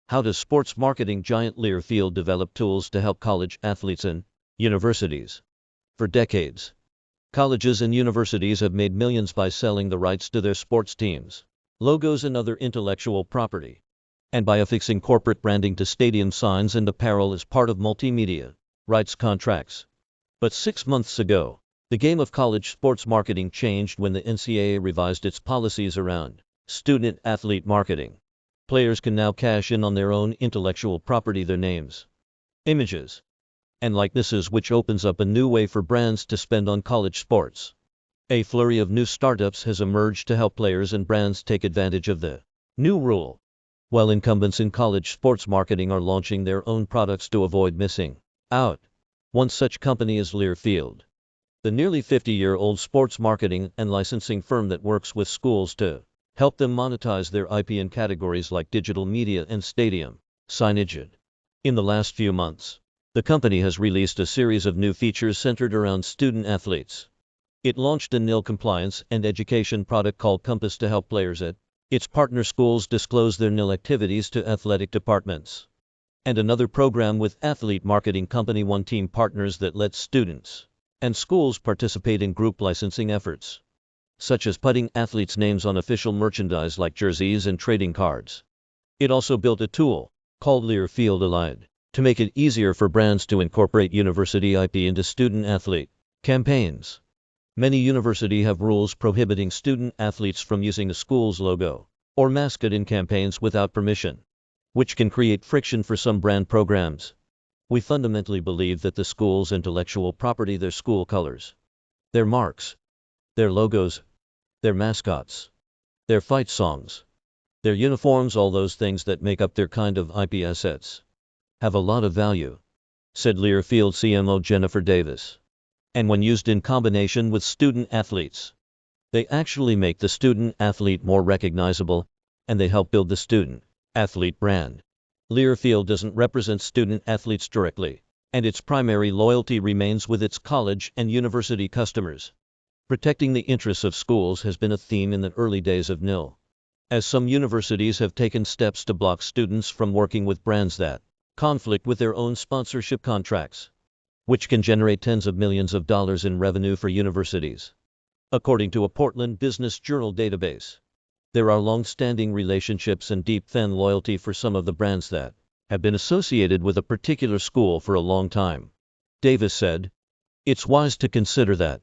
How does sports marketing giant Learfield develop tools to help college athletes and universities? For decades, colleges and universities have made millions by selling the rights to their sports teams, logos, and other intellectual property, and by affixing corporate branding to stadium signs and apparel as part of multimedia rights contracts. But 6 months ago, the game of college sports marketing changed when the NCAA revised its policies around student-athlete marketing. Players can now cash in on their own intellectual property, their names, images, and likenesses, which opens up a new way for brands to spend on college sports. A flurry of new startups has emerged to help players and brands take advantage of the new rule, while incumbents in college sports marketing are launching their own products to avoid missing out. One such company is Learfield, the nearly 50-year-old sports marketing and licensing firm that works with schools to help them monetize their IP in categories like digital media and stadium signage. In the last few months, the company has released a series of new features centered around student-athletes. It launched a nil compliance and education product called Compass to help players at its partner schools disclose their nil activities to athletic departments, and another program with athlete marketing company One Team Partners that lets students and schools participate in group licensing efforts, such as putting athletes' names on official merchandise like jerseys and trading cards. It also built a tool called Learfield Allied to make it easier for brands to incorporate university IP into student-athlete campaigns. Many universities have rules prohibiting student-athletes from using a school's logo or mascot in campaigns without permission, which can create friction for some brand programs. We fundamentally believe that the school's intellectual property, their school colors, their marks, their logos, their mascots, their fight songs, their uniforms, all those things that make up their kind of IP assets, have a lot of value, said Learfield CMO Jennifer Davis. And when used in combination with student-athletes, they actually make the student-athlete more recognizable, and they help build the student-athlete brand. Learfield doesn't represent student-athletes directly, and its primary loyalty remains with its college and university customers. Protecting the interests of schools has been a theme in the early days of NIL, as some universities have taken steps to block students from working with brands that conflict with their own sponsorship contracts, which can generate tens of millions of dollars in revenue for universities. According to a Portland Business Journal database, there are long-standing relationships and deep fan loyalty for some of the brands that have been associated with a particular school for a long time. Davis said, "It's wise to consider that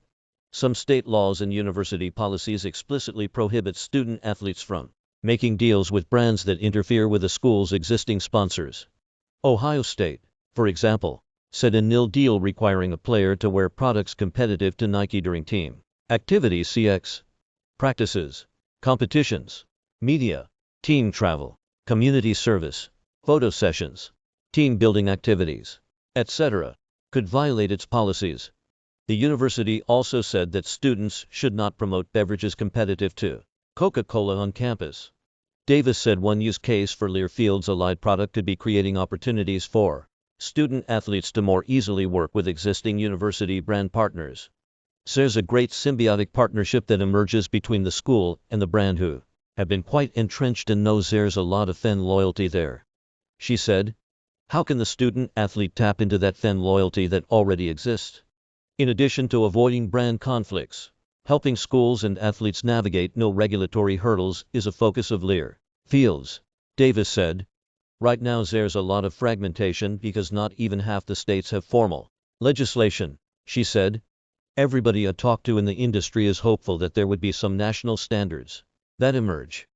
some state laws and university policies explicitly prohibit student-athletes from making deals with brands that interfere with a school's existing sponsors. Ohio State, for example, said a nil deal requiring a player to wear products competitive to Nike during team activities, CX, practices, competitions, media, team travel, community service, photo sessions, team building activities, etc., could violate its policies." The university also said that students should not promote beverages competitive to Coca-Cola on campus. Davis said one use case for Learfield's Allied product could be creating opportunities for student-athletes to more easily work with existing university brand partners. There's a great symbiotic partnership that emerges between the school and the brand, who have been quite entrenched and knows there's a lot of fan loyalty there. She said, "How can the student-athlete tap into that fan loyalty that already exists? In addition to avoiding brand conflicts, helping schools and athletes navigate no regulatory hurdles is a focus of Learfield's," Davis said. "Right now there's a lot of fragmentation because not even half the states have formal legislation," she said. "Everybody I talk to in the industry is hopeful that there would be some national standards that emerge